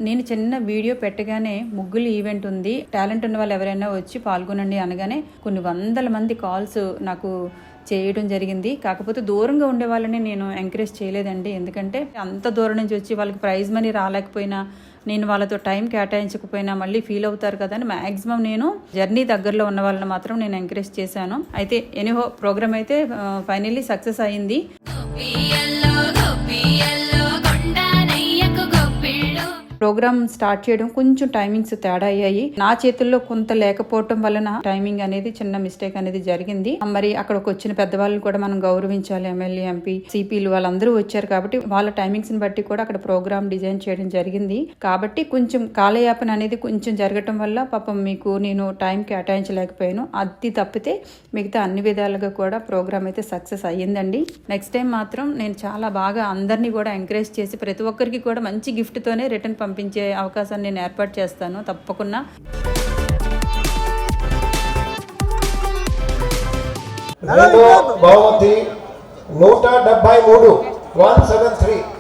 నేను చిన్న వీడియో పెట్టగానే ముగ్గులు ఈవెంట్ ఉంది, టాలెంట్ ఉన్న వాళ్ళు ఎవరైనా వచ్చి పాల్గొనండి అనగానే కొన్ని వందల మంది కాల్స్ నాకు చేయడం జరిగింది. కాకపోతే దూరంగా ఉండే వాళ్ళని నేను ఎంకరేజ్ చేయలేదండి. ఎందుకంటే అంత దూరం నుంచి వచ్చి వాళ్ళకి ప్రైజ్ మనీ రాలేకపోయినా, నేను వాళ్ళతో టైం కేటాయించకపోయినా మళ్ళీ ఫీల్ అవుతారు కదా అని మ్యాక్సిమం నేను జర్నీ దగ్గరలో ఉన్న వాళ్ళని మాత్రం నేను ఎంకరేజ్ చేశాను. అయితే ఎనీహో ప్రోగ్రామ్ అయితే ఫైనల్లీ సక్సెస్ అయింది. ప్రోగ్రామ్ స్టార్ట్ చేయడం కొంచెం టైమింగ్స్ తేడా అయ్యాయి. నా చేతుల్లో కొంత లేకపోవటం వలన టైమింగ్ అనేది చిన్న మిస్టేక్ అనేది జరిగింది. మరి అక్కడికి వచ్చిన పెద్దవాళ్ళని కూడా మనం గౌరవించాలి. ఎమ్మెల్యే, ఎంపీ, సిపిలు వాళ్ళందరూ వచ్చారు కాబట్టి వాళ్ళ టైమింగ్స్ ని బట్టి కూడా అక్కడ ప్రోగ్రామ్ డిజైన్ చేయడం జరిగింది. కాబట్టి కొంచెం కాలయాపన అనేది కొంచెం జరగటం వల్ల పాపం మీకు నేను టైం కేటాయించలేకపోయాను. అది తప్పితే మిగతా అన్ని విధాలుగా కూడా ప్రోగ్రామ్ అయితే సక్సెస్ అయ్యిందండి. నెక్స్ట్ టైం మాత్రం నేను చాలా బాగా అందరినీ కూడా ఎంకరేజ్ చేసి ప్రతి ఒక్కరికి కూడా మంచి గిఫ్ట్ తోనే రిటర్న్ పంపించే అవకాశాన్ని నేను ఏర్పాటు చేస్తాను తప్పకుండా. బహుమతి 173 173